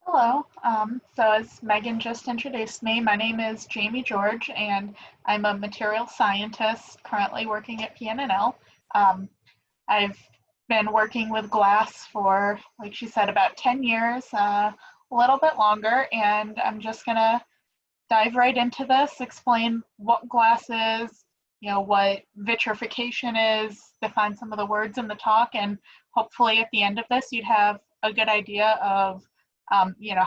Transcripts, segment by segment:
Hello. So as Megan just introduced me, my name is Jamie George, and I'm a material scientist currently working at PNNL. Um, I've been working with glass for, like she said, about 10 years, a little bit longer, and I'm just gonna dive right into this, explain what glass is, what vitrification is, define some of the words in the talk, and hopefully at the end of this, you'd have a good idea of,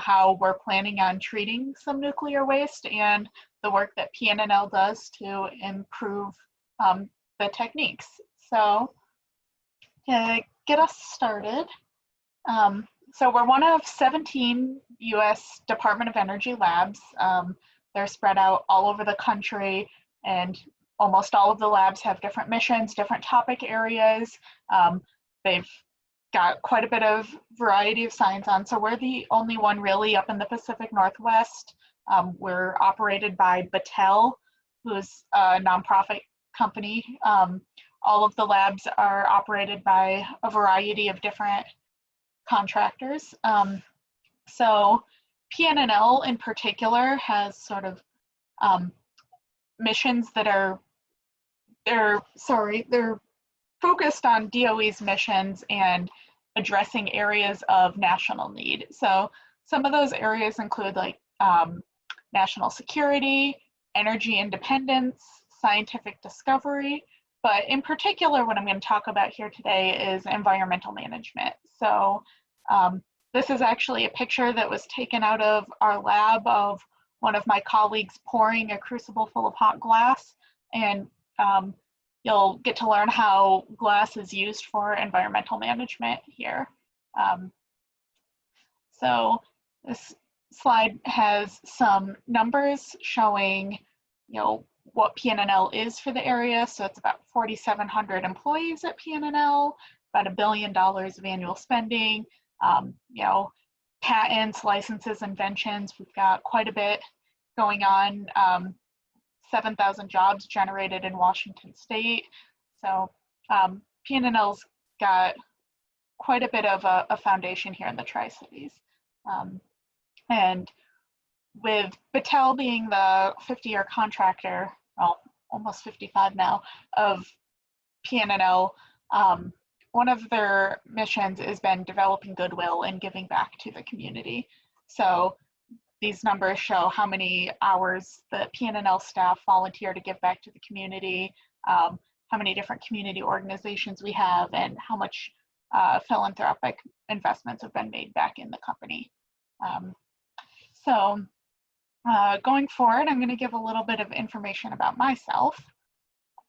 how we're planning on treating some nuclear waste and the work that PNNL does to improve the techniques. So to get us started, so we're one of 17 US Department of Energy labs. They're spread out all over the country, and almost all of the labs have different missions, different topic areas. They've got quite a bit of variety of science on. So we're the only one really up in the Pacific Northwest. We're operated by Battelle, who's a nonprofit company. All of the labs are operated by a variety of different contractors. So PNNL in particular has sort of missions that are they're focused on DOE's missions and addressing areas of national need. So some of those areas include like national security, energy independence, scientific discovery, but in particular, what I'm going to talk about here today is environmental management. So this is actually a picture that was taken out of our lab of one of my colleagues pouring a crucible full of hot glass, and you'll get to learn how glass is used for environmental management here. So this slide has some numbers showing, what PNNL is for the area. So it's about 4,700 employees at PNNL, about $1 billion of annual spending, patents, licenses, inventions. We've got quite a bit going on. 7,000 jobs generated in Washington State. So PNNL's got quite a bit of a foundation here in the Tri-Cities. And with Battelle being the 50-year contractor, well, almost 55 now, of PNNL, one of their missions has been developing goodwill and giving back to the community. So these numbers show how many hours the PNNL staff volunteer to give back to the community, how many different community organizations we have, and how much philanthropic investments have been made back in the company. So going forward, I'm going to give a little bit of information about myself.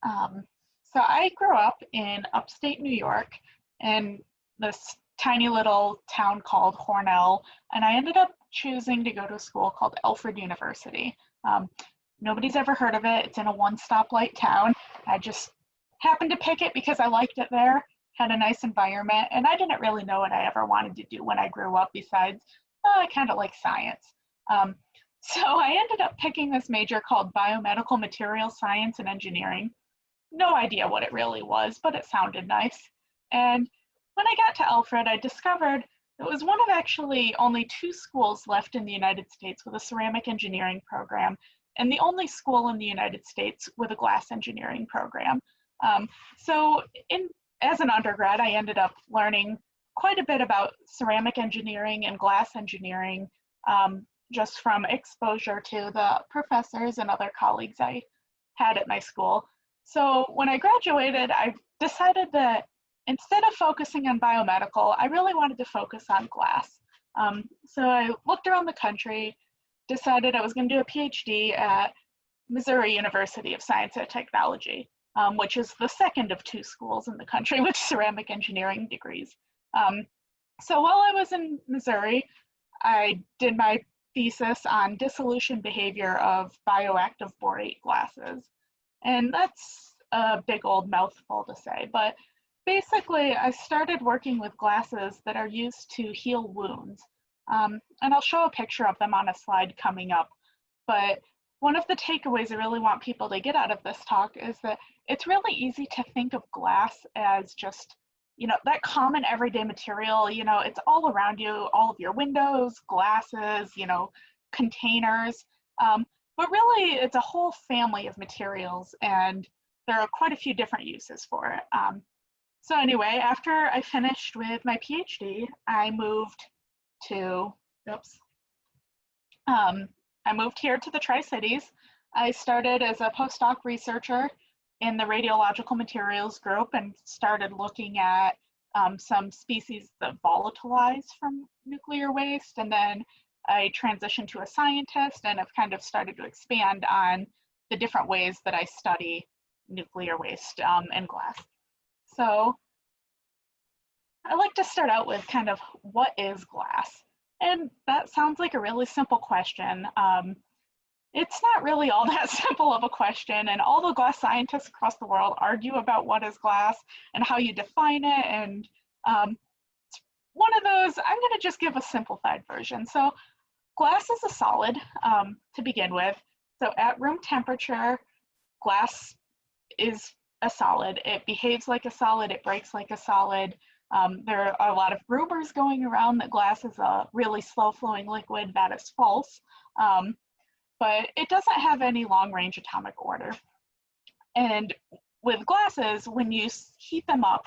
So I grew up in upstate New York in this tiny little town called Hornell, and I ended up choosing to go to a school called Hanford University. Nobody's ever heard of it. It's in a one-stoplight town. I just happened to pick it because I liked it there, had a nice environment, and I didn't really know what I ever wanted to do when I grew up besides, I kind of like science. So I ended up picking this major called Biomedical Materials Science and Engineering. No idea what it really was, but it sounded nice. And when I got to Alfred, I discovered it was one of actually only 2 schools left in the United States with a ceramic engineering program, and the only school in the United States with a glass engineering program. So as an undergrad, I ended up learning quite a bit about ceramic engineering and glass engineering, just from exposure to the professors and other colleagues I had at my school. So when I graduated, I decided that instead of focusing on biomedical, I really wanted to focus on glass. So I looked around the country, decided I was going to do a PhD at Missouri University of Science and Technology, which is the second of 2 schools in the country with ceramic engineering degrees. So while I was in Missouri, I did my thesis on dissolution behavior of bioactive borate glasses. And that's a big old mouthful to say, but basically I started working with glasses that are used to heal wounds. And I'll show a picture of them on a slide coming up. But one of the takeaways I really want people to get out of this talk is that it's really easy to think of glass as just that common everyday material, it's all around you, all of your windows, glasses, containers. But really, it's a whole family of materials, and there are quite a few different uses for it. So anyway, after I finished with my PhD, I moved to, oops, I moved here to the Tri-Cities. I started as a postdoc researcher in the radiological materials group and started looking at some species that volatilize from nuclear waste. And then I transitioned to a scientist and have kind of started to expand on the different ways that I study nuclear waste and glass. So I like to start out with kind of what is glass? And that sounds like a really simple question. It's not really all that simple of a question, and all the glass scientists across the world argue about what is glass and how you define it, and it's one of those, I'm going to just give a simplified version. So glass is a solid to begin with. So at room temperature, glass is a solid. It behaves like a solid, it breaks like a solid. There are a lot of rumors going around that glass is a really slow-flowing liquid. That is false. But it doesn't have any long-range atomic order. And with glasses, when you heat them up,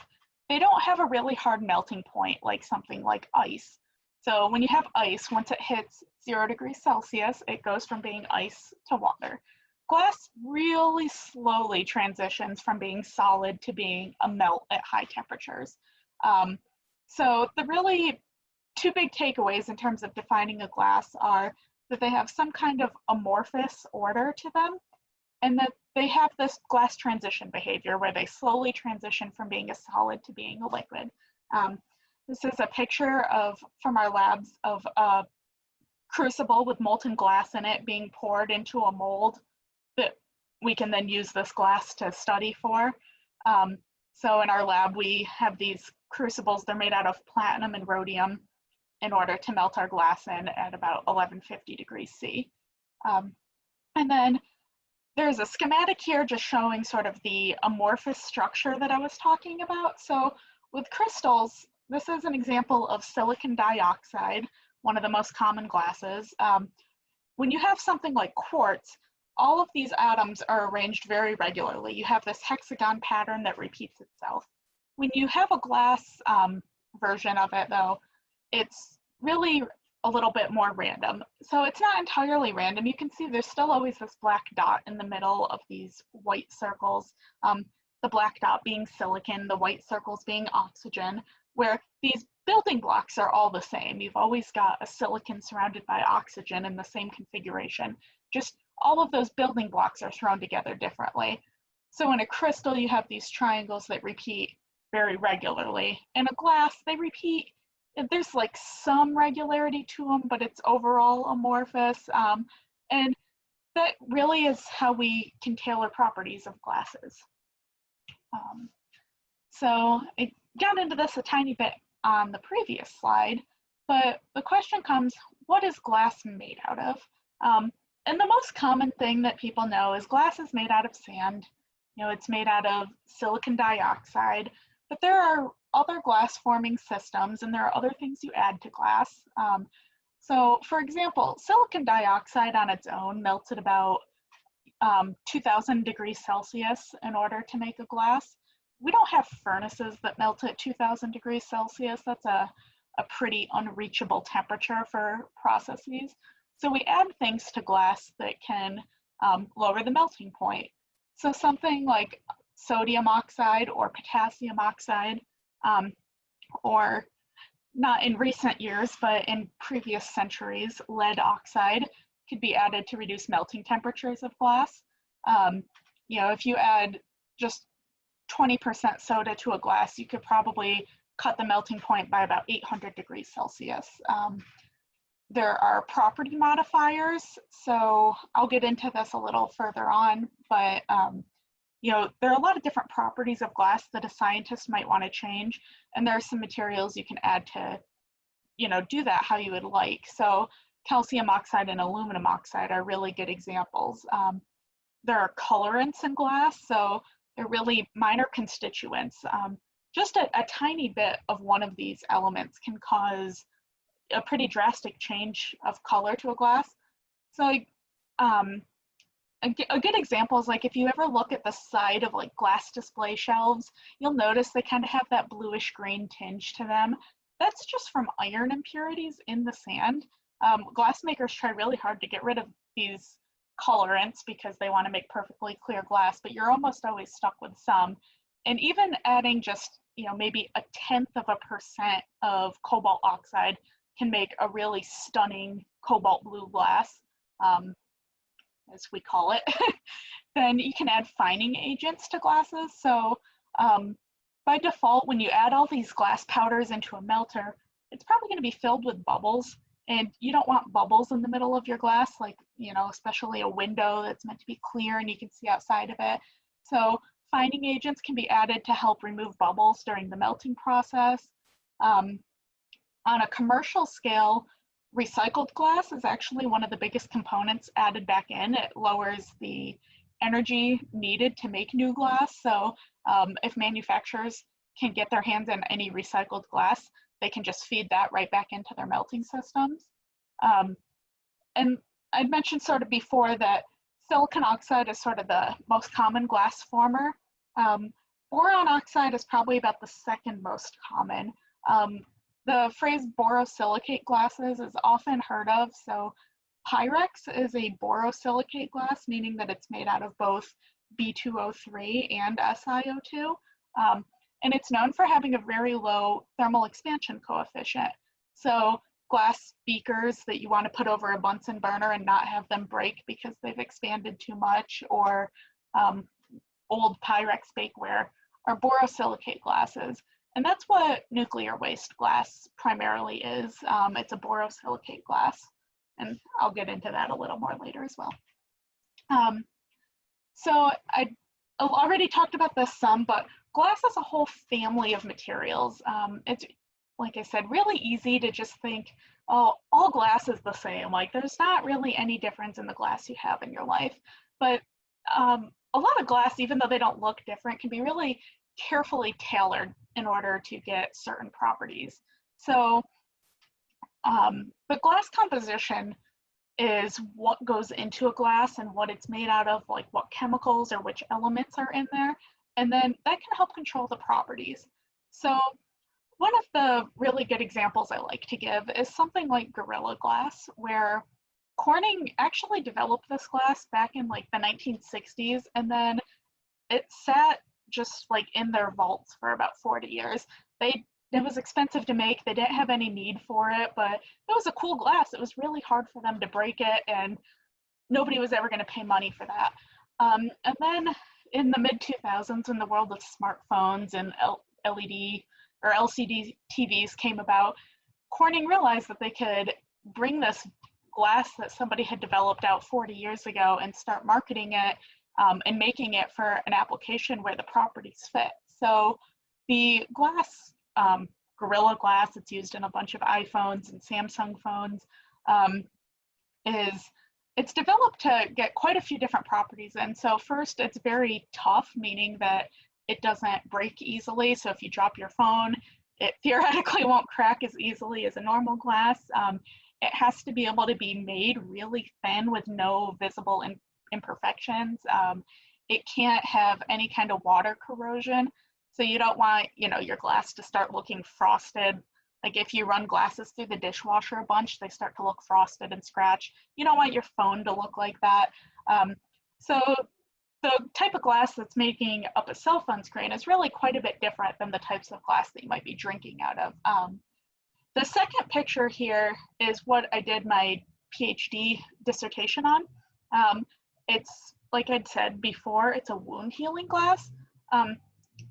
they don't have a really hard melting point like something like ice. So when you have ice, once it hits 0 degrees Celsius, it goes from being ice to water. Glass really slowly transitions from being solid to being a melt at high temperatures. So the really two big takeaways in terms of defining a glass are that they have some kind of amorphous order to them, and that they have this glass transition behavior where they slowly transition from being a solid to being a liquid. This is a picture from our labs of a crucible with molten glass in it being poured into a mold that we can then use this glass to study for. So in our lab, we have these crucibles. They're made out of platinum and rhodium in order to melt our glass in at about 1150 degrees C. And then there's a schematic here just showing sort of the amorphous structure that I was talking about. So with crystals, this is an example of silicon dioxide, one of the most common glasses. When you have something like quartz, all of these atoms are arranged very regularly. You have this hexagon pattern that repeats itself. When you have a glass version of it, though, it's really a little bit more random. So it's not entirely random. You can see there's still always this black dot in the middle of these white circles. The black dot being silicon, the white circles being oxygen, where these building blocks are all the same. You've always got a silicon surrounded by oxygen in the same configuration. Just all of those building blocks are thrown together differently. So in a crystal, you have these triangles that repeat very regularly. In a glass, they repeat. There's like some regularity to them, but it's overall amorphous. And that really is how we can tailor properties of glasses. So I got into this a tiny bit on the previous slide, but the question comes, what is glass made out of? And the most common thing that people know is glass is made out of sand. It's made out of silicon dioxide, but there are other glass forming systems, and there are other things you add to glass. So for example, silicon dioxide on its own melts at about 2000 degrees Celsius in order to make a glass. We don't have furnaces that melt at 2000 degrees Celsius. That's a pretty unreachable temperature for processes. So we add things to glass that can lower the melting point. So something like sodium oxide or potassium oxide, or not in recent years, but in previous centuries, lead oxide could be added to reduce melting temperatures of glass. If you add just 20% soda to a glass, you could probably cut the melting point by about 800 degrees Celsius. There are property modifiers, so I'll get into this a little further on, but there are a lot of different properties of glass that a scientist might want to change, and there are some materials you can add to, do that how you would like. So calcium oxide and aluminum oxide are really good examples. There are colorants in glass, so they're really minor constituents. just a tiny bit of one of these elements can cause a pretty drastic change of color to a glass. So like, a good example is like if you ever look at the side of like glass display shelves, you'll notice they kind of have that bluish green tinge to them. That's just from iron impurities in the sand. Glass makers try really hard to get rid of these colorants because they want to make perfectly clear glass, but you're almost always stuck with some. And even adding just, maybe 0.1% of cobalt oxide can make a really stunning cobalt blue glass, as we call it. Then you can add fining agents to glasses. So by default, when you add all these glass powders into a melter, it's probably going to be filled with bubbles. And you don't want bubbles in the middle of your glass, like, especially a window that's meant to be clear and you can see outside of it. So fining agents can be added to help remove bubbles during the melting process. On a commercial scale, recycled glass is actually one of the biggest components added back in. It lowers the energy needed to make new glass. So if manufacturers can get their hands on any recycled glass, they can just feed that right back into their melting systems. And I'd mentioned sort of before that silicon oxide is sort of the most common glass former. Boron oxide is probably about the second most common. The phrase borosilicate glasses is often heard of. So Pyrex is a borosilicate glass, meaning that it's made out of both B2O3 and SiO2. And it's known for having a very low thermal expansion coefficient. So glass beakers that you want to put over a Bunsen burner and not have them break because they've expanded too much, or old Pyrex bakeware, are borosilicate glasses. And that's what nuclear waste glass primarily is. It's a borosilicate glass. And I'll get into that a little more later as well. So I already talked about this some, but glass is a whole family of materials. It's, like I said, really easy to just think, oh, all glass is the same. Like there's not really any difference in the glass you have in your life. But a lot of glass, even though they don't look different, can be really carefully tailored in order to get certain properties. So the glass composition is what goes into a glass and what it's made out of, like what chemicals or which elements are in there. And then that can help control the properties. So one of the really good examples I like to give is something like Gorilla Glass, where Corning actually developed this glass back in like the 1960s, and then it sat just like in their vaults for about 40 years. It was expensive to make. They didn't have any need for it, but it was a cool glass. It was really hard for them to break it, and nobody was ever going to pay money for that. And then in the mid 2000s, when the world of smartphones and LED or LCD TVs came about, Corning realized that they could bring this glass that somebody had developed out 40 years ago and start marketing it and making it for an application where the properties fit. So the glass, Gorilla Glass, it's used in a bunch of iPhones and Samsung phones, it's developed to get quite a few different properties. And so first, it's very tough, meaning that it doesn't break easily. So if you drop your phone, it theoretically won't crack as easily as a normal glass. It has to be able to be made really thin with no visible imperfections. It can't have any kind of water corrosion. So you don't want, your glass to start looking frosted. Like if you run glasses through the dishwasher a bunch, they start to look frosted and scratched. You don't want your phone to look like that. So the type of glass that's making up a cell phone screen is really quite a bit different than the types of glass that you might be drinking out of. The second picture here is what I did my PhD dissertation on. It's, like I'd said before, it's a wound healing glass.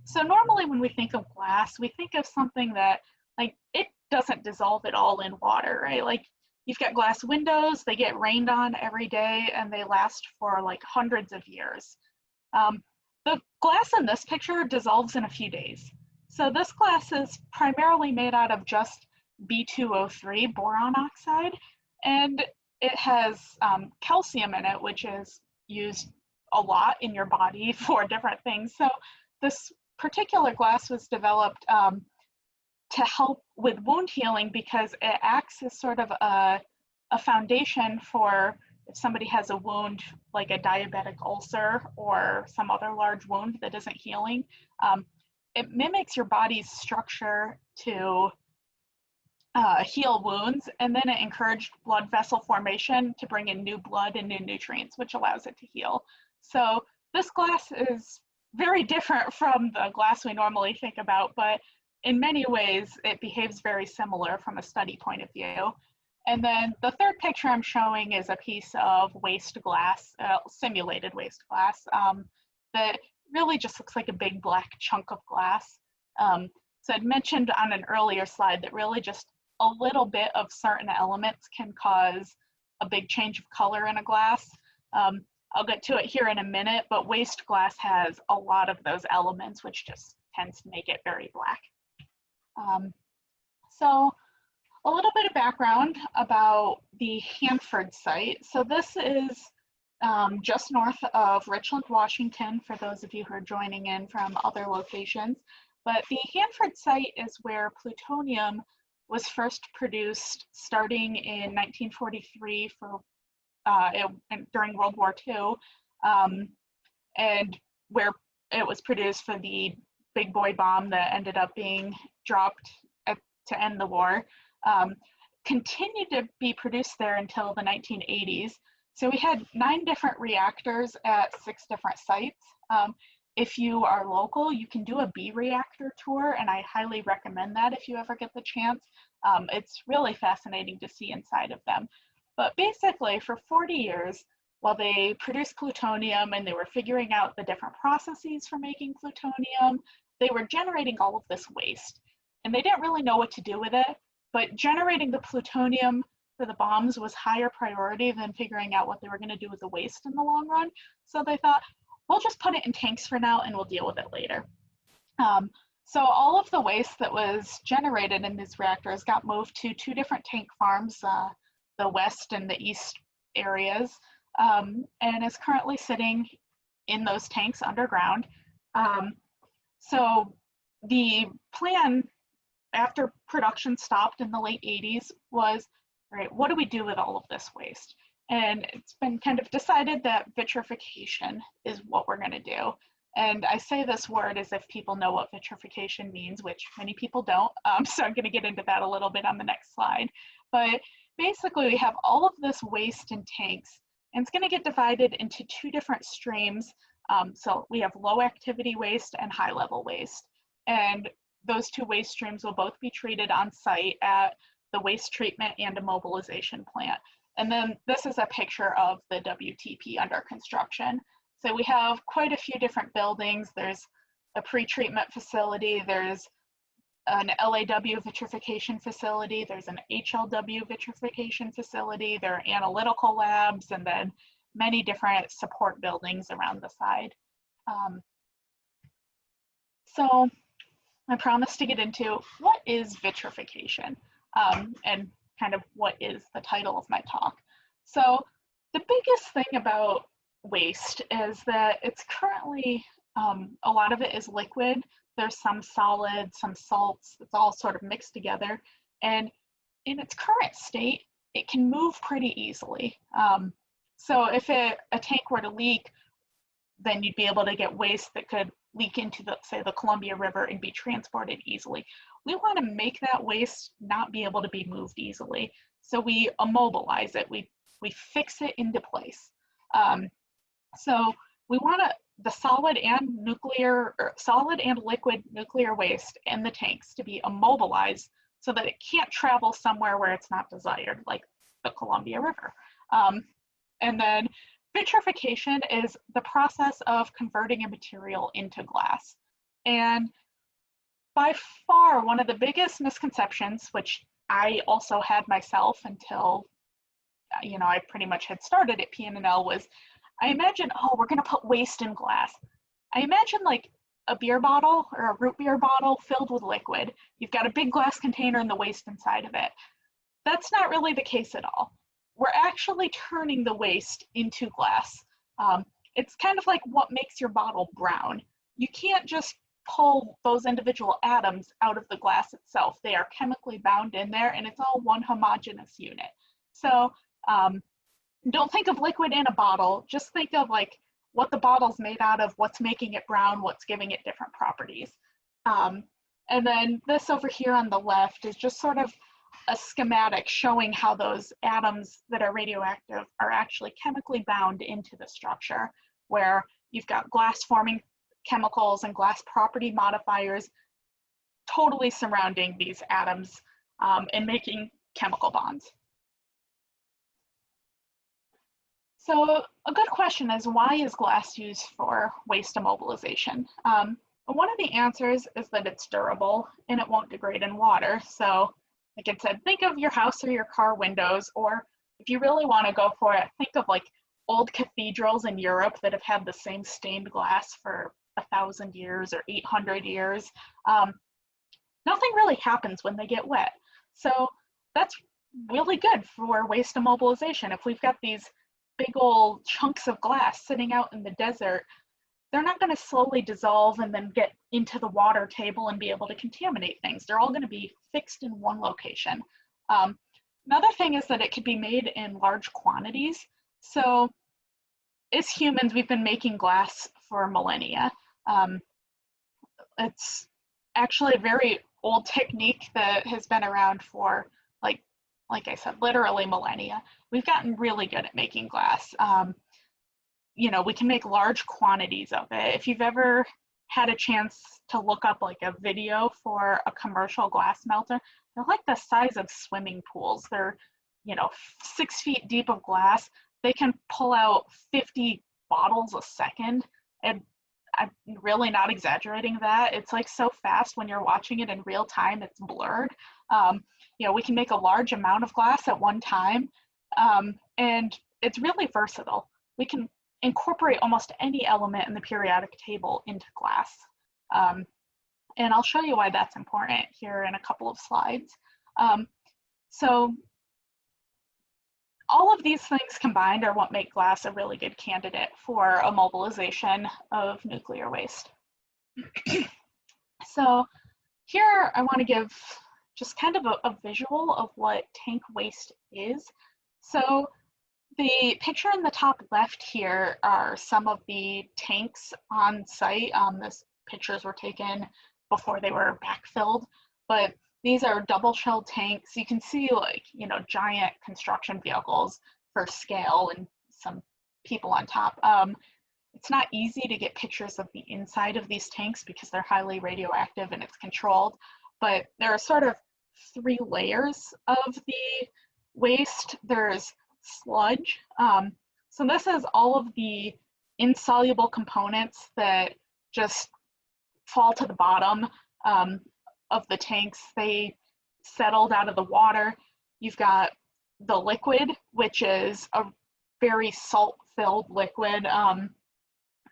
So normally when we think of glass, we think of something that, like, it doesn't dissolve at all in water, right? Like, you've got glass windows, they get rained on every day, and they last for like hundreds of years. The glass in this picture dissolves in a few days. So this glass is primarily made out of just B2O3, boron oxide, and it has calcium in it, which is used a lot in your body for different things. So this particular glass was developed to help with wound healing because it acts as sort of a foundation for if somebody has a wound like a diabetic ulcer or some other large wound that isn't healing. It mimics your body's structure to heal wounds, and then it encouraged blood vessel formation to bring in new blood and new nutrients, which allows it to heal. So this glass is very different from the glass we normally think about, but in many ways it behaves very similar from a study point of view. And then the third picture I'm showing is a piece of waste glass, simulated waste glass, that really just looks like a big black chunk of glass. So I'd mentioned on an earlier slide that really just a little bit of certain elements can cause a big change of color in a glass. I'll get to it here in a minute, but waste glass has a lot of those elements, which just tends to make it very black. So a little bit of background about the Hanford site. So this is just north of Richland, Washington, for those of you who are joining in from other locations. But the Hanford site is where plutonium was first produced starting in 1943 for during World War II, and where it was produced for the big boy bomb that ended up being dropped to end the war. Continued to be produced there until the 1980s. So we had 9 different reactors at 6 different sites. If you are local, you can do a B reactor tour, and I highly recommend that if you ever get the chance. It's really fascinating to see inside of them. But basically, for 40 years, while they produced plutonium and they were figuring out the different processes for making plutonium, they were generating all of this waste. And they didn't really know what to do with it, but generating the plutonium for the bombs was higher priority than figuring out what they were going to do with the waste in the long run. So they thought, we'll just put it in tanks for now and we'll deal with it later. So all of the waste that was generated in these reactors got moved to 2 different tank farms, the west and the east areas, and is currently sitting in those tanks underground. So the plan after production stopped in the late 80s was, all right, what do we do with all of this waste? And it's been kind of decided that vitrification is what we're going to do. And I say this word as if people know what vitrification means, which many people don't. So I'm going to get into that a little bit on the next slide. But basically, we have all of this waste in tanks, and it's going to get divided into 2 different streams. So we have low activity waste and high level waste. And those 2 waste streams will both be treated on site at the waste treatment and immobilization plant. And then this is a picture of the WTP under construction. So we have quite a few different buildings. There's a pre-treatment facility, there's an LAW vitrification facility, there's an HLW vitrification facility, there are analytical labs, and then many different support buildings around the side. So I promised to get into what is vitrification, and kind of what is the title of my talk. So the biggest thing about waste is that it's currently, a lot of it is liquid. There's some solid, some salts, it's all sort of mixed together. And in its current state, it can move pretty easily. So if a tank were to leak, then you'd be able to get waste that could leak into the, say, the Columbia River and be transported easily. We want to make that waste not be able to be moved easily. So we immobilize it, we fix it into place. So we want the solid and liquid nuclear waste in the tanks to be immobilized so that it can't travel somewhere where it's not desired, like the Columbia River. And then vitrification is the process of converting a material into glass. And by far, one of the biggest misconceptions, which I also had myself until, I pretty much had started at PNNL, was I imagine, oh, we're gonna put waste in glass. I imagine like a beer bottle or a root beer bottle filled with liquid. You've got a big glass container and the waste inside of it. That's not really the case at all. We're actually turning the waste into glass. It's kind of like what makes your bottle brown. You can't just pull those individual atoms out of the glass itself. They are chemically bound in there, and it's all one homogeneous unit. So don't think of liquid in a bottle, just think of like what the bottle's made out of, what's making it brown, what's giving it different properties. And then this over here on the left is just sort of a schematic showing how those atoms that are radioactive are actually chemically bound into the structure, where you've got glass forming chemicals and glass property modifiers totally surrounding these atoms and making chemical bonds. So a good question is, why is glass used for waste immobilization? One of the answers is that it's durable and it won't degrade in water. So like I said, think of your house or your car windows, or if you really want to go for it, think of like old cathedrals in Europe that have had the same stained glass for 1,000 years or 800 years. Nothing really happens when they get wet. So that's really good for waste immobilization. If we've got these big old chunks of glass sitting out in the desert, they're not going to slowly dissolve and then get into the water table and be able to contaminate things. They're all going to be fixed in one location. Another thing is that it could be made in large quantities. So as humans, we've been making glass for millennia. It's actually a very old technique that has been around for, like I said, literally millennia. We've gotten really good at making glass. You know, we can make large quantities of it. If you've ever had a chance to look up like a video for a commercial glass melter, they're like the size of swimming pools. They're, you know, 6 feet deep of glass. They can pull out 50 bottles a second. And I'm really not exaggerating that. It's like so fast when you're watching it in real time, it's blurred. You know, we can make a large amount of glass at one time. And it's really versatile. We can incorporate almost any element in the periodic table into glass. And I'll show you why that's important here in a couple of slides. So all of these things combined are what make glass a really good candidate for immobilization of nuclear waste. So here I want to give just kind of a visual of what tank waste is. So the picture in the top left here are some of the tanks on site. These pictures were taken before they were backfilled, but these are double shell tanks. You can see like, you know, giant construction vehicles for scale and some people on top. It's not easy to get pictures of the inside of these tanks because they're highly radioactive and it's controlled, but there are sort of 3 layers of the waste. There's sludge. So this is all of the insoluble components that just fall to the bottom of the tanks. They settled out of the water. You've got the liquid, which is a very salt-filled liquid,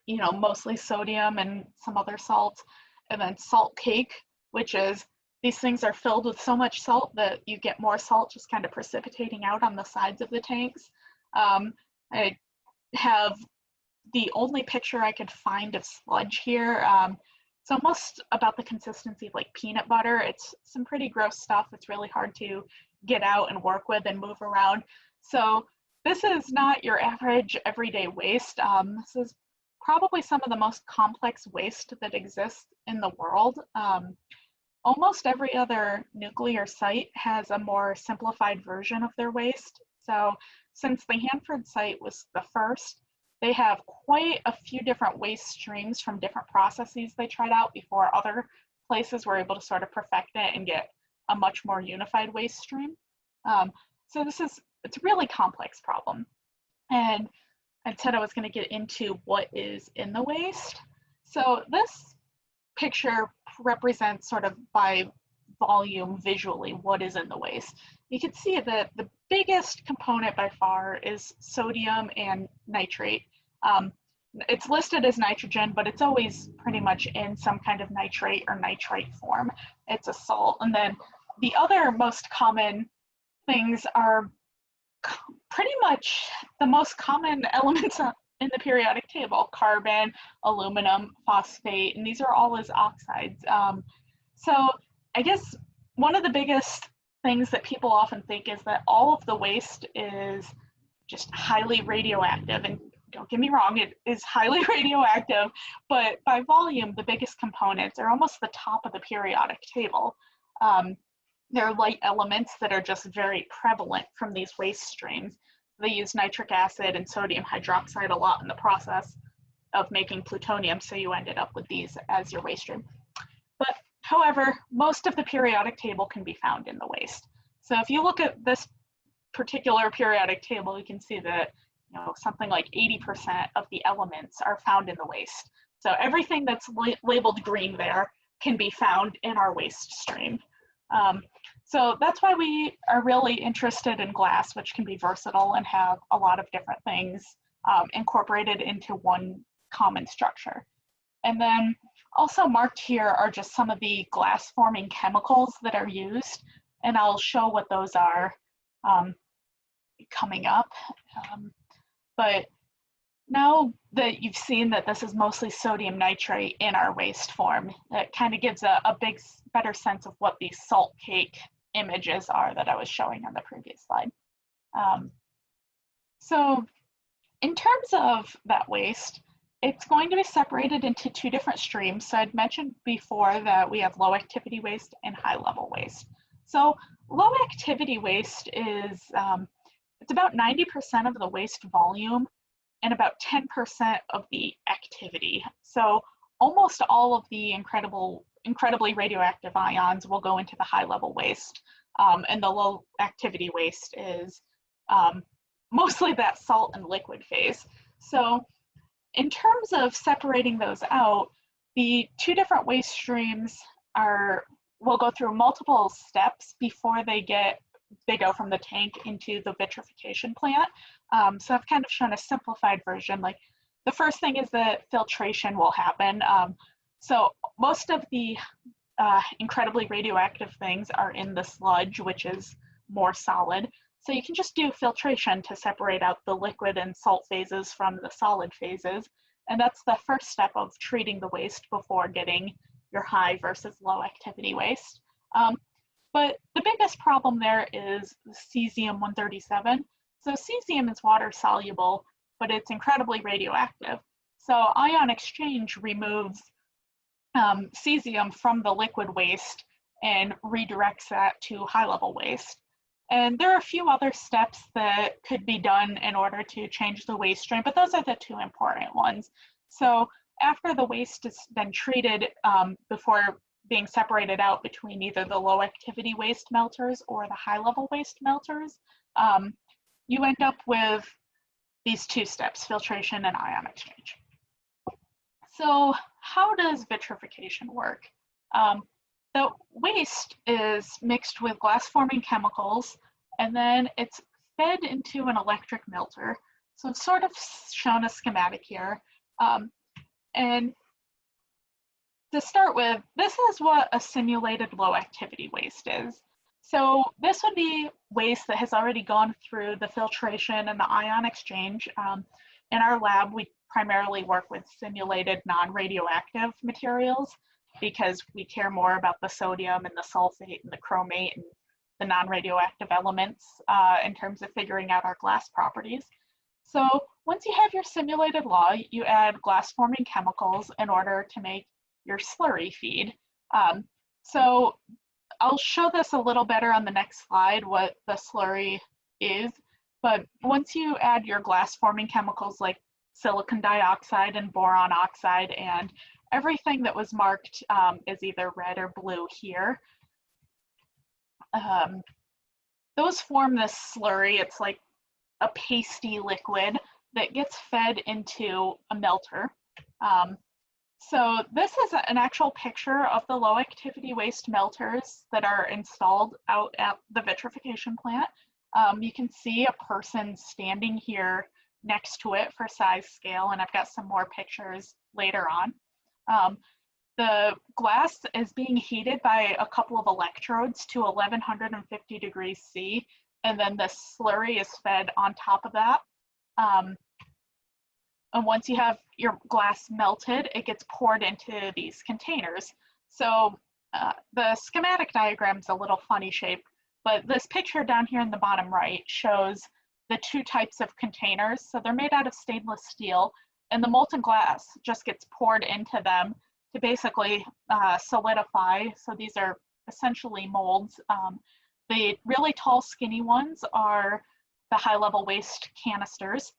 you know, mostly sodium and some other salts, and then salt cake, which is these things are filled with so much salt that you get more salt just kind of precipitating out on the sides of the tanks. I have the only picture I could find of sludge here. It's almost about the consistency of like peanut butter. It's some pretty gross stuff. It's really hard to get out and work with and move around. So this is not your average everyday waste. This is probably some of the most complex waste that exists in the world. Almost every other nuclear site has a more simplified version of their waste. So since the Hanford site was the first, they have quite a few different waste streams from different processes they tried out before other places were able to sort of perfect it and get a much more unified waste stream. So it's a really complex problem. And I said I was going to get into what is in the waste. So this picture represents sort of by volume visually what is in the waste. You can see that the biggest component by far is sodium and nitrate. It's listed as nitrogen, but it's always pretty much in some kind of nitrate or nitrite form. It's a salt. And then the other most common things are pretty much the most common elements in the periodic table: carbon, aluminum, phosphate, and these are all as oxides. So I guess one of the biggest things that people often think is that all of the waste is just highly radioactive. And don't get me wrong, it is highly radioactive, but by volume, the biggest components are almost the top of the periodic table. They're light elements that are just very prevalent from these waste streams. They use nitric acid and sodium hydroxide a lot in the process of making plutonium, so you ended up with these as your waste stream. But however, most of the periodic table can be found in the waste. So if you look at this particular periodic table, you can see that something like 80% of the elements are found in the waste. So everything that's labeled green there can be found in our waste stream. So that's why we are really interested in glass, which can be versatile and have a lot of different things incorporated into one common structure. And then also marked here are just some of the glass forming chemicals that are used, and I'll show what those are coming up. But now that you've seen that this is mostly sodium nitrate in our waste form, it kind of gives a better sense of what these salt cake images are that I was showing on the previous slide. So in terms of that waste, it's going to be separated into two different streams. So I'd mentioned before that we have low activity waste and high level waste. So low activity waste is, it's about 90% of the waste volume and about 10% of the activity. So almost all of the incredibly radioactive ions will go into the high level waste. And the low activity waste is mostly that salt and liquid phase. So in terms of separating those out, the two different waste streams will go through multiple steps before they go from the tank into the vitrification plant. So I've kind of shown a simplified version. Like the first thing is that filtration will happen. So most of the incredibly radioactive things are in the sludge, which is more solid. So you can just do filtration to separate out the liquid and salt phases from the solid phases. And that's the first step of treating the waste before getting your high versus low activity waste. But the biggest problem there is cesium-137. So cesium is water soluble, but it's incredibly radioactive. So ion exchange removes cesium from the liquid waste and redirects that to high level waste. And there are a few other steps that could be done in order to change the waste stream, but those are the two important ones. So after the waste has been treated before being separated out between either the low activity waste melters or the high level waste melters, you end up with these two steps, filtration and ion exchange. So how does vitrification work? The waste is mixed with glass forming chemicals, and then it's fed into an electric melter. So it's sort of shown a schematic here. And to start with, this is what a simulated low activity waste is. So this would be waste that has already gone through the filtration and the ion exchange. In our lab, we primarily work with simulated non-radioactive materials because we care more about the sodium and the sulfate and the chromate and the non-radioactive elements in terms of figuring out our glass properties. So once you have your simulated law, you add glass forming chemicals in order to make your slurry feed. So I'll show this a little better on the next slide, what the slurry is. But once you add your glass forming chemicals like silicon dioxide and boron oxide, and everything that was marked is either red or blue here, those form this slurry. It's like a pasty liquid that gets fed into a melter. So this is an actual picture of the low activity waste melters that are installed out at the vitrification plant. You can see a person standing here next to it for size scale, and I've got some more pictures later on. The glass is being heated by a couple of electrodes to 1150 degrees C, and then the slurry is fed on top of that. And once you have your glass melted, it gets poured into these containers. So the schematic diagram's a little funny shape, but this picture down here in the bottom right shows the two types of containers. So they're made out of stainless steel, and the molten glass just gets poured into them to basically solidify. So these are essentially molds. The really tall, skinny ones are the high-level waste canisters.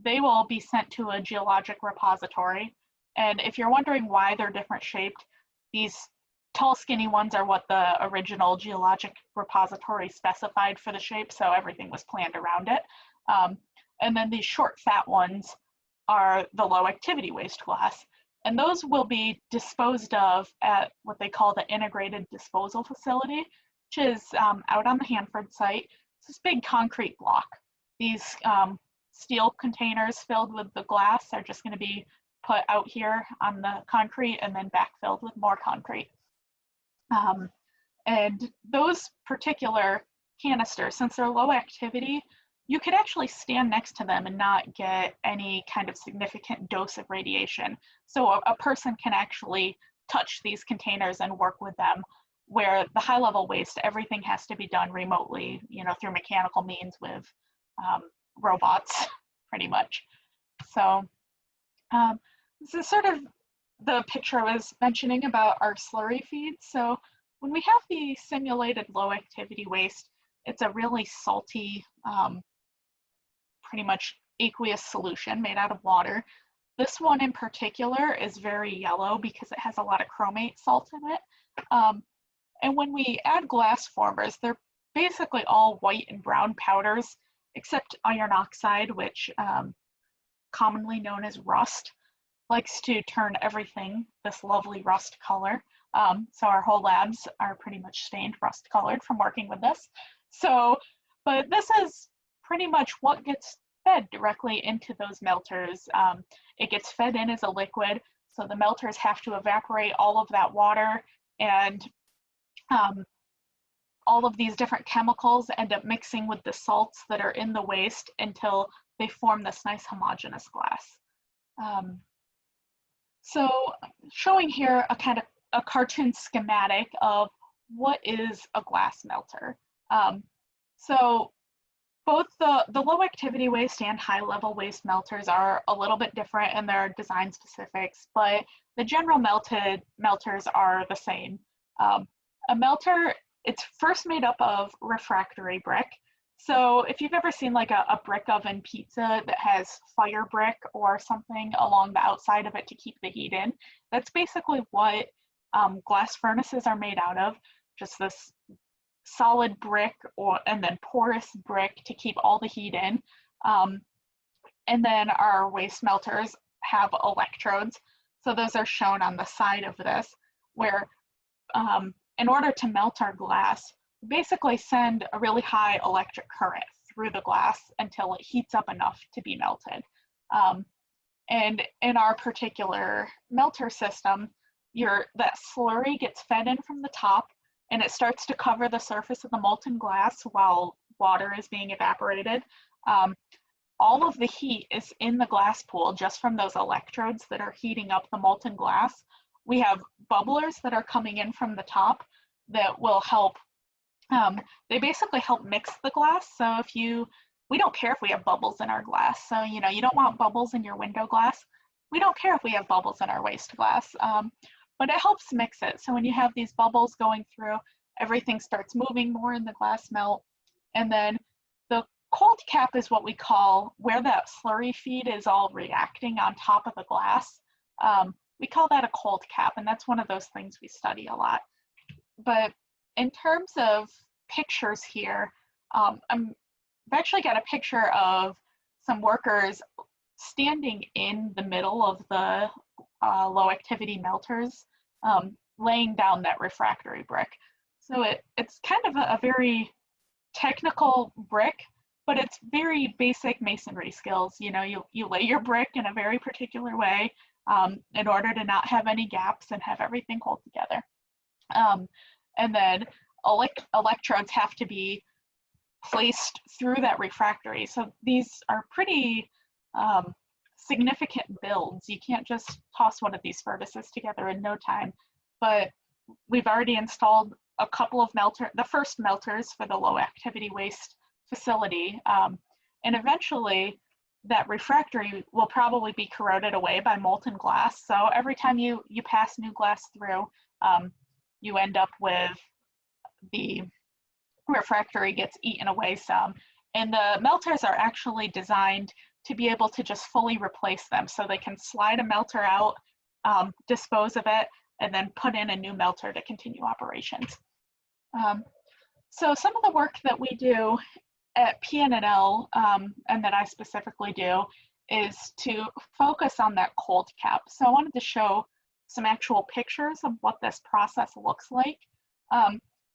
They will be sent to a geologic repository. And if you're wondering why they're different shaped, these tall, skinny ones are what the original geologic repository specified for the shape, so everything was planned around it. And then these short, fat ones are the low activity waste glass. And those will be disposed of at what they call the integrated disposal facility, which is out on the Hanford site. It's this big concrete block. These steel containers filled with the glass are just going to be put out here on the concrete and then backfilled with more concrete. And those particular canisters, since they're low activity, you could actually stand next to them and not get any kind of significant dose of radiation. So a person can actually touch these containers and work with them, where the high level waste, everything has to be done remotely, you know, through mechanical means with robots, pretty much. So this is sort of the picture I was mentioning about our slurry feeds. So when we have the simulated low activity waste, it's a really salty, pretty much aqueous solution made out of water. This one in particular is very yellow because it has a lot of chromate salt in it. And when we add glass formers, they're basically all white and brown powders, except iron oxide, which commonly known as rust, likes to turn everything this lovely rust color. So our whole labs are pretty much stained rust colored from working with this. So, but this is pretty much what gets fed directly into those melters. It gets fed in as a liquid, so the melters have to evaporate all of that water, and all of these different chemicals end up mixing with the salts that are in the waste until they form this nice homogeneous glass. So showing here a kind of a cartoon schematic of what is a glass melter. So both the low activity waste and high level waste melters are a little bit different in their design specifics, but the general melters are the same. A melter, it's first made up of refractory brick. So if you've ever seen like a brick oven pizza that has fire brick or something along the outside of it to keep the heat in, that's basically what glass furnaces are made out of, just this solid brick and then porous brick to keep all the heat in. And then our waste melters have electrodes. So those are shown on the side of this, where in order to melt our glass, we basically send a really high electric current through the glass until it heats up enough to be melted. And in our particular melter system, that slurry gets fed in from the top, and it starts to cover the surface of the molten glass while water is being evaporated. All of the heat is in the glass pool just from those electrodes that are heating up the molten glass. We have bubblers that are coming in from the top that will help. They basically help mix the glass. So we don't care if we have bubbles in our glass. So, you know, you don't want bubbles in your window glass. We don't care if we have bubbles in our waste glass, but it helps mix it. So when you have these bubbles going through, everything starts moving more in the glass melt. And then the cold cap is what we call where that slurry feed is all reacting on top of the glass. We call that a cold cap, and that's one of those things we study a lot. But in terms of pictures here, I've actually got a picture of some workers standing in the middle of the low activity melters, laying down that refractory brick. So it's kind of a very technical brick, but it's very basic masonry skills. You know, you lay your brick in a very particular way in order to not have any gaps and have everything hold together. And then electrodes have to be placed through that refractory. So these are pretty significant builds. You can't just toss one of these furnaces together in no time. But we've already installed a couple of the first melters for the low activity waste facility. And eventually that refractory will probably be corroded away by molten glass. So every time you pass new glass through, you end up with the refractory gets eaten away some. And the melters are actually designed to be able to just fully replace them. So they can slide a melter out, dispose of it, and then put in a new melter to continue operations. So some of the work that we do at PNNL, and that I specifically do, is to focus on that cold cap. So I wanted to show some actual pictures of what this process looks like.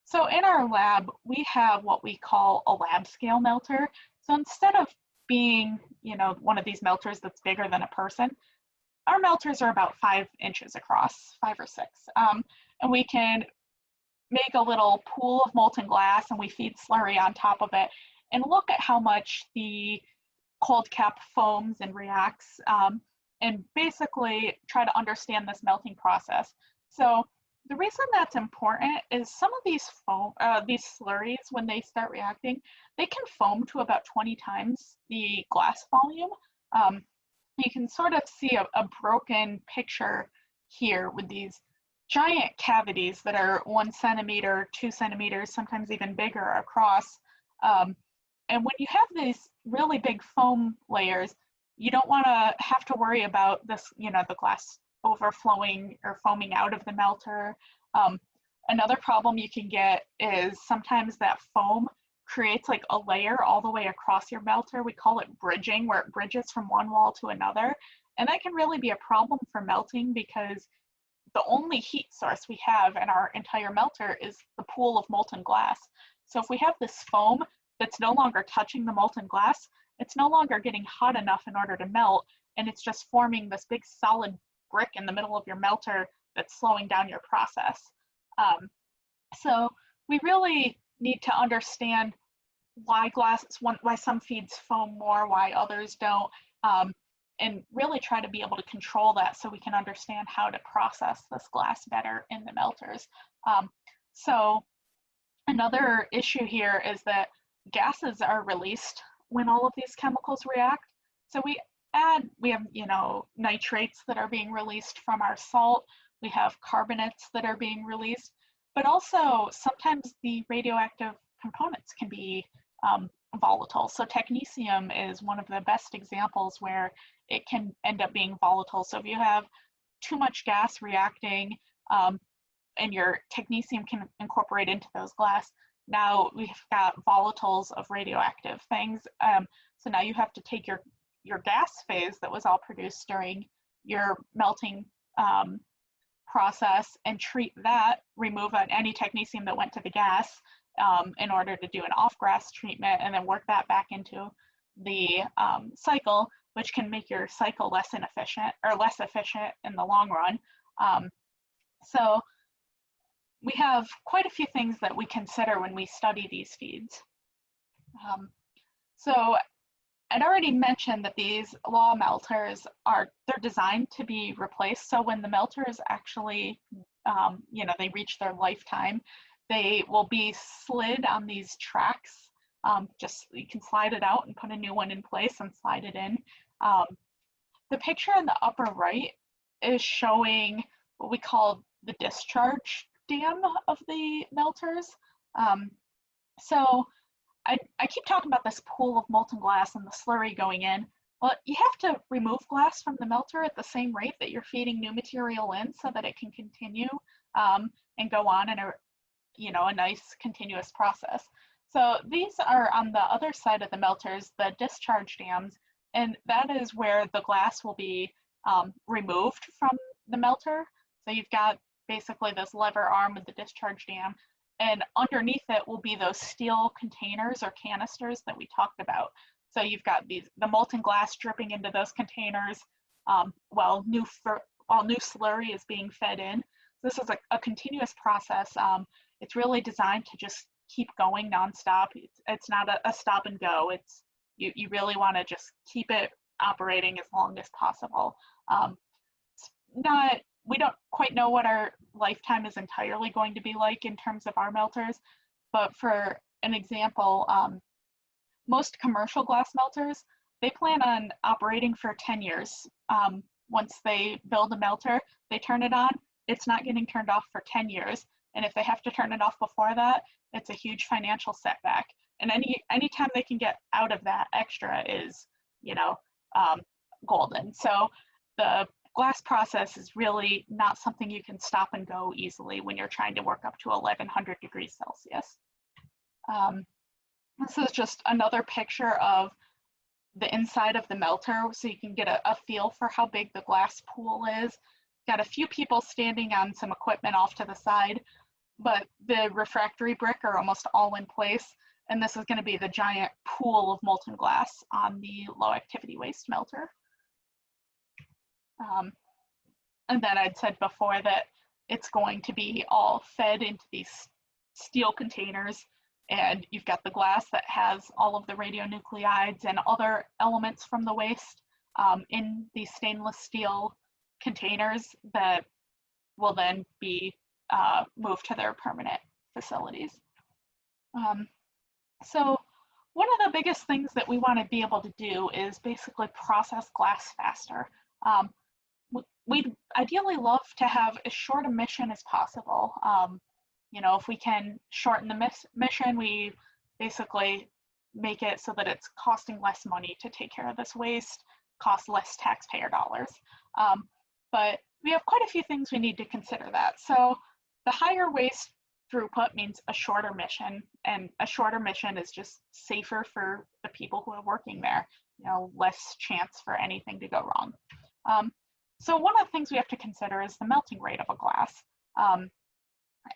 So in our lab, we have what we call a lab scale melter. So instead of being, one of these melters that's bigger than a person, our melters are about 5 inches across, 5 or 6. And we can make a little pool of molten glass and we feed slurry on top of it and look at how much the cold cap foams and reacts, and basically try to understand this melting process. So the reason that's important is some of these slurries, when they start reacting, they can foam to about 20 times the glass volume. You can sort of see a broken picture here with these giant cavities that are 1 centimeter, 2 centimeters, sometimes even bigger across. And when you have these really big foam layers, you don't want to have to worry about this, the glass overflowing or foaming out of the melter. Another problem you can get is sometimes that foam creates like a layer all the way across your melter. We call it bridging, where it bridges from one wall to another. And that can really be a problem for melting because the only heat source we have in our entire melter is the pool of molten glass. So if we have this foam that's no longer touching the molten glass, it's no longer getting hot enough in order to melt, and it's just forming this big solid brick in the middle of your melter that's slowing down your process. So we really need to understand why some feeds foam more, why others don't, and really try to be able to control that so we can understand how to process this glass better in the melters. So another issue here is that gases are released when all of these chemicals react. So we have, nitrates that are being released from our salt. We have carbonates that are being released, but also sometimes the radioactive components can be volatile. So technetium is one of the best examples where it can end up being volatile. So if you have too much gas reacting and your technetium can incorporate into those glass, now we've got volatiles of radioactive things. So now you have to take your gas phase that was all produced during your melting process and treat that, remove any technetium that went to the gas in order to do an off-gas treatment, and then work that back into the cycle, which can make your cycle less efficient in the long run. So we have quite a few things that we consider when we study these feeds. So I'd already mentioned that these law melters they're designed to be replaced. So when the melters actually, they reach their lifetime, they will be slid on these tracks. Just you can slide it out and put a new one in place and slide it in. The picture in the upper right is showing what we call the discharge dam of the melters. So I keep talking about this pool of molten glass and the slurry going in. Well, you have to remove glass from the melter at the same rate that you're feeding new material in so that it can continue and go on in a nice continuous process. So these are on the other side of the melters, the discharge dams, and that is where the glass will be removed from the melter. So you've got basically this lever arm with the discharge dam, and underneath it will be those steel containers or canisters that we talked about. So you've got the molten glass dripping into those containers while new slurry is being fed in. This is a continuous process. It's really designed to just keep going nonstop. It's not a stop and go. You really want to just keep it operating as long as possible. We don't quite know what our lifetime is entirely going to be like in terms of our melters, but for an example, most commercial glass melters, they plan on operating for 10 years. Once they build a melter, they turn it on, it's not getting turned off for 10 years. And if they have to turn it off before that, it's a huge financial setback. And anytime they can get out of that extra is, golden. So the glass process is really not something you can stop and go easily when you're trying to work up to 1100 degrees Celsius. This is just another picture of the inside of the melter so you can get a feel for how big the glass pool is. Got a few people standing on some equipment off to the side, but the refractory brick are almost all in place. And this is going to be the giant pool of molten glass on the low activity waste melter. And then I'd said before that it's going to be all fed into these steel containers, and you've got the glass that has all of the radionuclides and other elements from the waste in these stainless steel containers that will then be moved to their permanent facilities. So one of the biggest things that we want to be able to do is basically process glass faster. We'd ideally love to have as short a mission as possible. If we can shorten the mission, we basically make it so that it's costing less money to take care of this waste, cost less taxpayer dollars. But we have quite a few things we need to consider that. So the higher waste throughput means a shorter mission, and a shorter mission is just safer for the people who are working there, less chance for anything to go wrong. So one of the things we have to consider is the melting rate of a glass.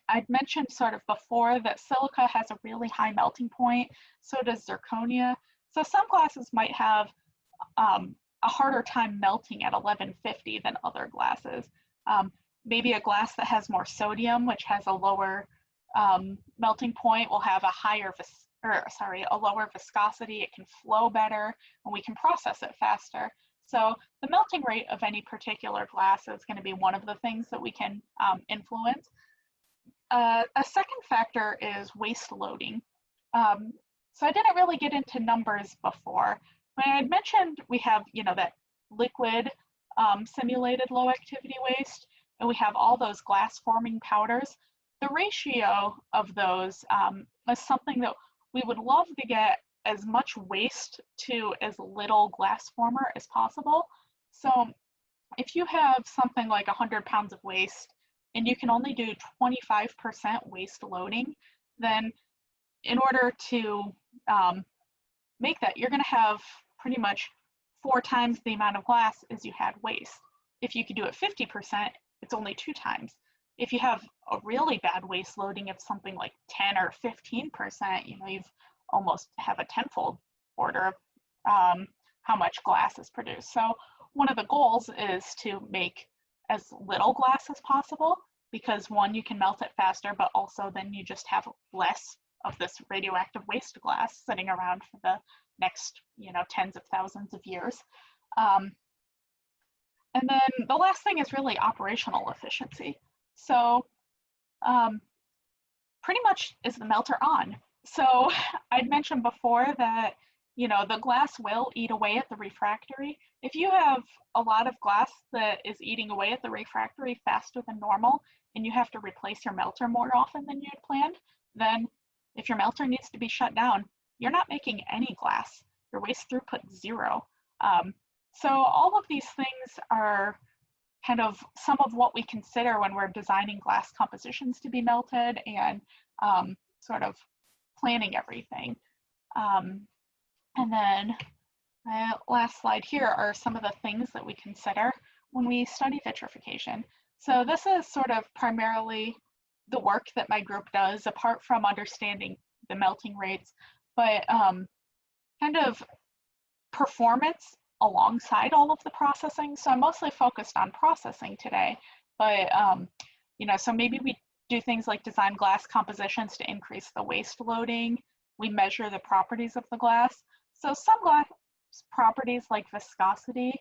I'd mentioned sort of before that silica has a really high melting point, so does zirconia. So some glasses might have a harder time melting at 1150 than other glasses. Maybe a glass that has more sodium, which has a lower melting point, will have a lower viscosity. It can flow better, and we can process it faster. So the melting rate of any particular glass is going to be one of the things that we can influence. A second factor is waste loading. So I didn't really get into numbers before. When I had mentioned we have, that liquid simulated low activity waste, and we have all those glass forming powders, the ratio of those is something that we would love to get as much waste to as little glass former as possible. So if you have something like 100 pounds of waste and you can only do 25% waste loading, then in order to make that, you're going to have pretty much 4 times the amount of glass as you had waste. If you could do it 50%, it's only 2 times. If you have a really bad waste loading of something like 10 or 15%, you've almost have a tenfold order of how much glass is produced. So one of the goals is to make as little glass as possible, because one, you can melt it faster, but also then you just have less of this radioactive waste glass sitting around for the next, tens of thousands of years. And then the last thing is really operational efficiency. So pretty much is the melter on? So I'd mentioned before that, the glass will eat away at the refractory. If you have a lot of glass that is eating away at the refractory faster than normal, and you have to replace your melter more often than you had planned, then if your melter needs to be shut down, you're not making any glass. Your waste throughput is 0. So all of these things are kind of some of what we consider when we're designing glass compositions to be melted and sort of planning everything. And then my last slide here are some of the things that we consider when we study vitrification. So this is sort of primarily the work that my group does, apart from understanding the melting rates, but kind of performance alongside all of the processing. So I'm mostly focused on processing today, but so maybe we do things like design glass compositions to increase the waste loading. We measure the properties of the glass. So properties like viscosity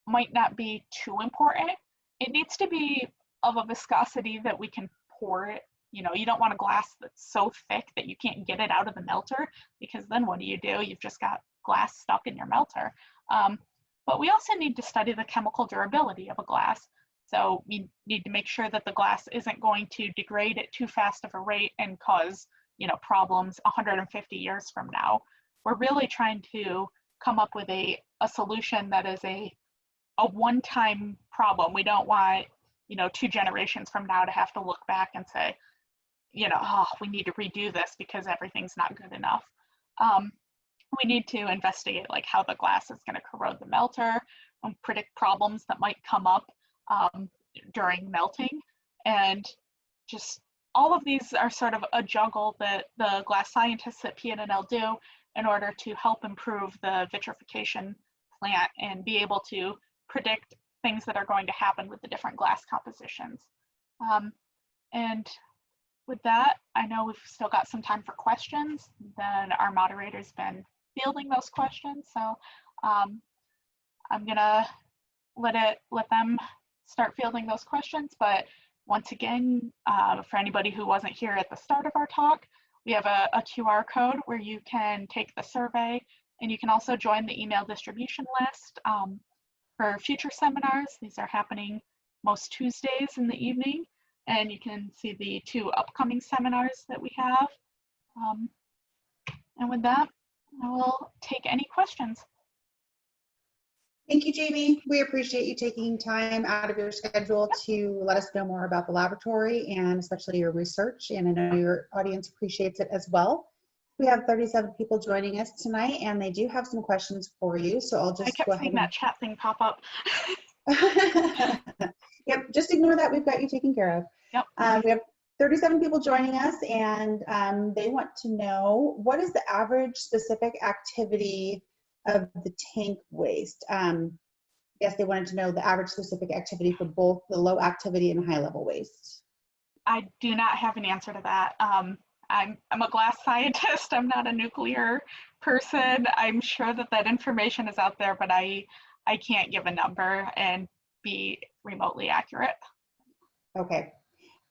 might not be too important. It needs to be of a viscosity that we can pour it. You know, you don't want a glass that's so thick that you can't get it out of the melter, because then what do? You've just got glass stuck in your melter. But we also need to study the chemical durability of a glass. So we need to make sure that the glass isn't going to degrade at too fast of a rate and cause, you know, problems 150 years from now. We're really trying to come up with a solution that is a one-time problem. We don't want, you know, 2 generations from now to have to look back and say, you know, oh, we need to redo this because everything's not good enough. We need to investigate like how the glass is going to corrode the melter and predict problems that might come up during melting. And just all of these are sort of a juggle that the glass scientists at PNNL do in order to help improve the vitrification plant and be able to predict things that are going to happen with the different glass compositions. And with that, I know we've still got some time for questions. Then our moderator's been fielding those questions. So I'm gonna let them start fielding those questions. But once again, for anybody who wasn't here at the start of our talk, we have a QR code where you can take the survey, and you can also join the email distribution list for future seminars. These are happening most Tuesdays in the evening, and you can see the 2 upcoming seminars that we have. And with that, I will take any questions. Thank you, Jaime. We appreciate you taking time out of your schedule to let us know more about the laboratory and especially your research. And I know your audience appreciates it as well. We have 37 people joining us tonight, and they do have some questions for you. So I'll just go ahead. I kept seeing that chat thing pop up. Yep, just ignore that. We've got you taken care of. Yep. We have 37 people joining us, and they want to know, what is the average specific activity of the tank waste? Yes, they wanted to know the average specific activity for both the low activity and high level waste. I do not have an answer to that. I'm a glass scientist. I'm not a nuclear person. I'm sure that that information is out there, but I can't give a number and be remotely accurate. Okay.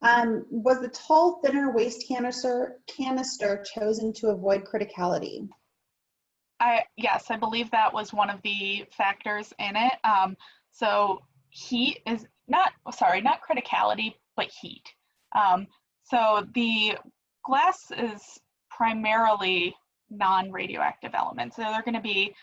Was the tall, thinner waste canister chosen to avoid criticality? Yes, I believe that was one of the factors in it. So heat is not criticality, but heat. So the glass is primarily non-radioactive elements. So they're going to be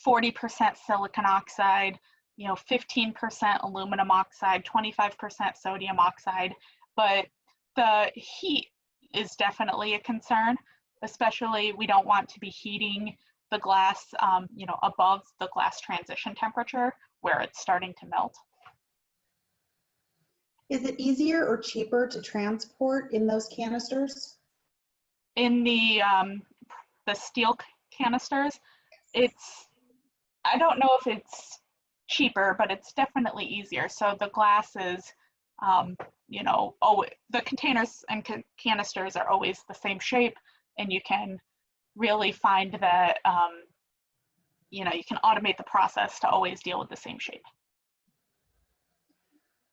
40% silicon oxide, 15% aluminum oxide, 25% sodium oxide, but the heat is definitely a concern. Especially, we don't want to be heating the glass, above the glass transition temperature where it's starting to melt. Is it easier or cheaper to transport in those canisters? In the steel canisters, I don't know if it's cheaper, but it's definitely easier. So the glass is, the containers and canisters are always the same shape, and you can really find that, you can automate the process to always deal with the same shape.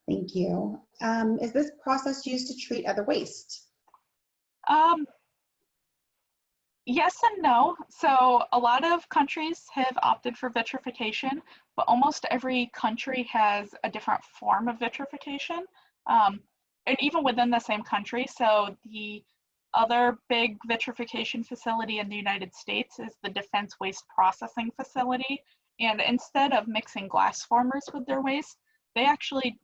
Thank you. Is this process used to treat other waste? Yes and no. So a lot of countries have opted for vitrification, but almost every country has a different form of vitrification. And even within the same country, so the other big vitrification facility in the United States is the Defense Waste Processing Facility. And instead of mixing glass formers with their waste, they actually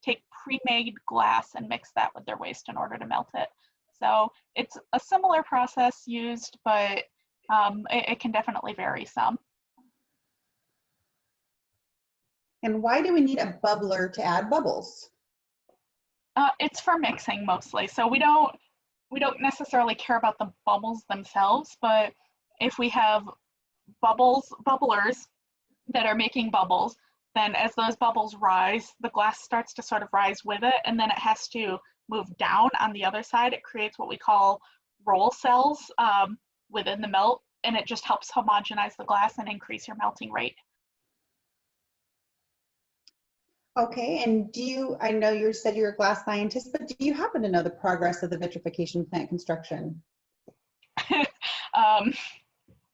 take pre-made glass and mix that with their waste in order to melt it. So it's a similar process used, but it can definitely vary some. And why do we need a bubbler to add bubbles? It's for mixing mostly. So we don't necessarily care about the bubbles themselves, but if we have bubblers that are making bubbles, then as those bubbles rise, the glass starts to sort of rise with it, and then it has to move down on the other side. It creates what we call roll cells within the melt and it just helps homogenize the glass and increase your melting rate. Okay, and I know you said you're a glass scientist, but do you happen to know the progress of the vitrification plant construction?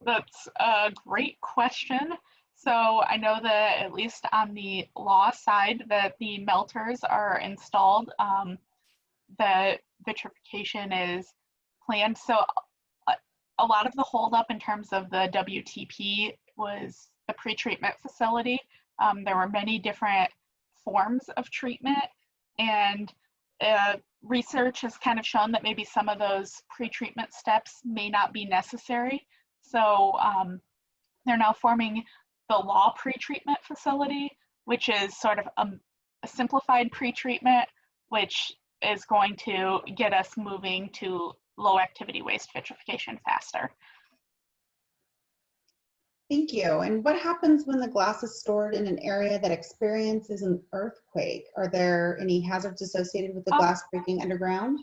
That's a great question. So I know that at least on the law side that the melters are installed, that vitrification is planned. So a lot of the holdup in terms of the WTP was the pretreatment facility. There were many different forms of treatment, and research has kind of shown that maybe some of those pretreatment steps may not be necessary. So they're now forming the law pretreatment facility, which is sort of a simplified pretreatment, which is going to get us moving to low activity waste vitrification faster. Thank you. And what happens when the glass is stored in an area that experiences an earthquake? Are there any hazards associated with the glass breaking underground?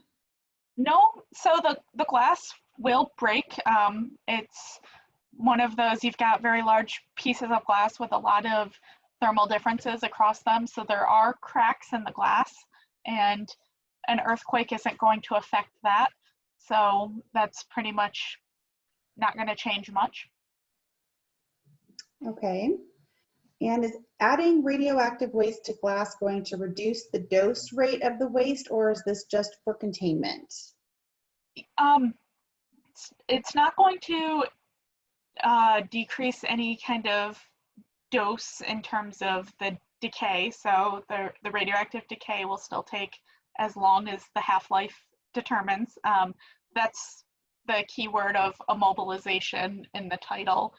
No, so the glass will break. It's one of those, you've got very large pieces of glass with a lot of thermal differences across them. So there are cracks in the glass, and an earthquake isn't going to affect that. So that's pretty much not going to change much. Okay. And is adding radioactive waste to glass going to reduce the dose rate of the waste, or is this just for containment? It's not going to decrease any kind of dose in terms of the decay. So the radioactive decay will still take as long as the half-life determines. That's the keyword of immobilization in the title,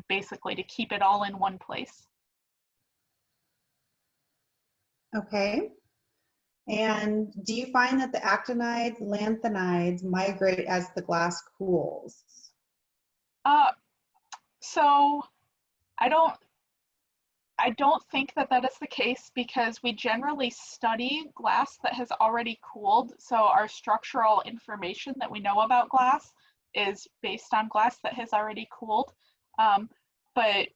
basically to keep it all in one place. Okay. And do you find that the actinides, lanthanides migrate as the glass cools? So I don't think that that is the case, because we generally study glass that has already cooled. So our structural information that we know about glass is based on glass that has already cooled. But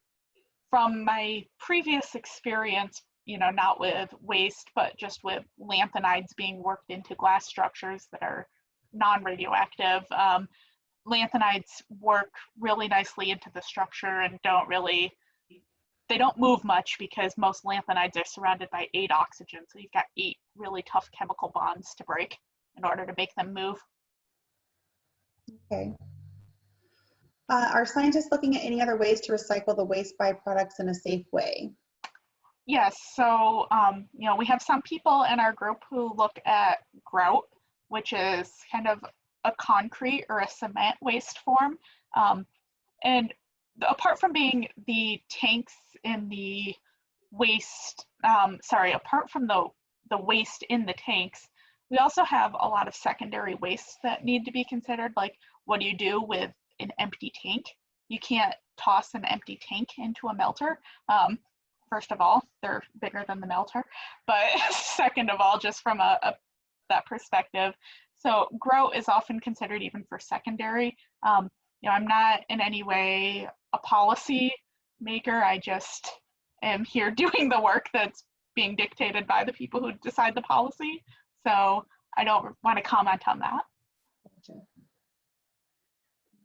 from my previous experience, not with waste, but just with lanthanides being worked into glass structures that are non-radioactive, lanthanides work really nicely into the structure and they don't move much, because most lanthanides are surrounded by 8 oxygen. So you've got 8 really tough chemical bonds to break in order to make them move. Okay. Are scientists looking at any other ways to recycle the waste byproducts in a safe way? Yes, so we have some people in our group who look at grout, which is kind of a concrete or a cement waste form. And apart from being the tanks in the waste, apart from the waste in the tanks, we also have a lot of secondary wastes that need to be considered. Like, what do you do with an empty tank? You can't toss an empty tank into a melter. First of all, they're bigger than the melter, but second of all, just from that perspective. So grout is often considered even for secondary. I'm not in any way a policy maker. I just am here doing the work that's being dictated by the people who decide the policy. So I don't want to comment on that.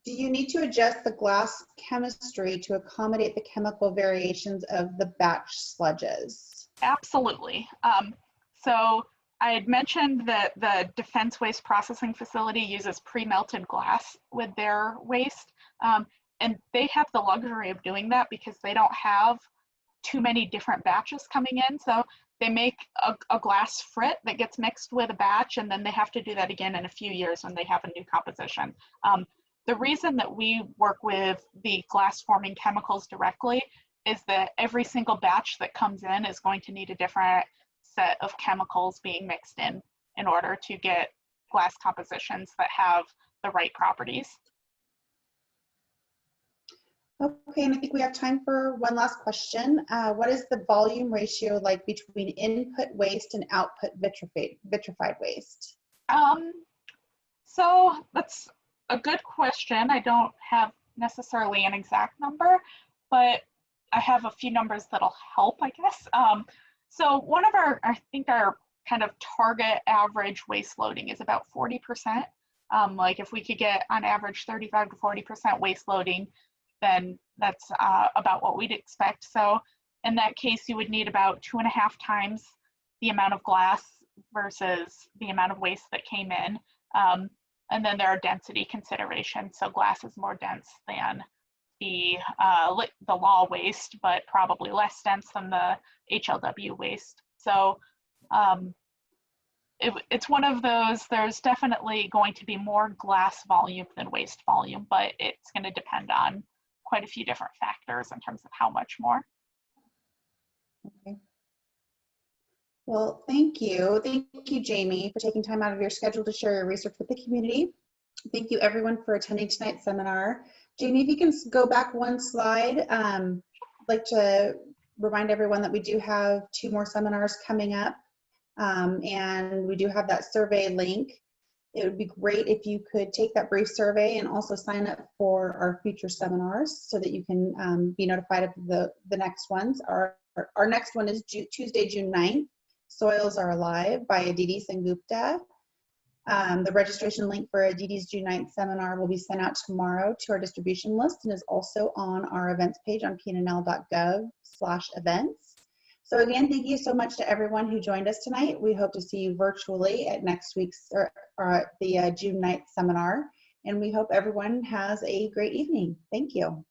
Do you need to adjust the glass chemistry to accommodate the chemical variations of the batch sludges? Absolutely. So I had mentioned that the Defense Waste Processing Facility uses pre-melted glass with their waste, and they have the luxury of doing that because they don't have too many different batches coming in. So they make a glass frit that gets mixed with a batch, and then they have to do that again in a few years when they have a new composition. The reason that we work with the glass forming chemicals directly is that every single batch that comes in is going to need a different set of chemicals being mixed in order to get glass compositions that have the right properties. Okay, and I think we have time for one last question. What is the volume ratio like between input waste and output vitrified waste? So that's a good question. I don't have necessarily an exact number, but I have a few numbers that'll help, I guess. So one of our, I think our kind of target average waste loading is about 40%. Like if we could get on average 35 to 40% waste loading, then that's about what we'd expect. So in that case, you would need about 2.5 times the amount of glass versus the amount of waste that came in. And then there are density considerations. So glass is more dense than the law waste, but probably less dense than the HLW waste. So it's one of those, there's definitely going to be more glass volume than waste volume, but it's going to depend on quite a few different factors in terms of how much more. Okay. Well, thank you. Thank you, Jaime, for taking time out of your schedule to share your research with the community. Thank you, everyone, for attending tonight's seminar. Jaime, if you can go back one slide, I'd like to remind everyone that we do have 2 more seminars coming up, and we do have that survey link. It would be great if you could take that brief survey and also sign up for our future seminars so that you can be notified of the next ones. Our next one is Tuesday, June 9th. Soils Are Alive by Aditi Sengupta. The registration link for Aditi's June 9th seminar will be sent out tomorrow to our distribution list and is also on our events page on pnnl.gov/events. So again, thank you so much to everyone who joined us tonight. We hope to see you virtually at next week's or the June 9th seminar, and we hope everyone has a great evening. Thank you.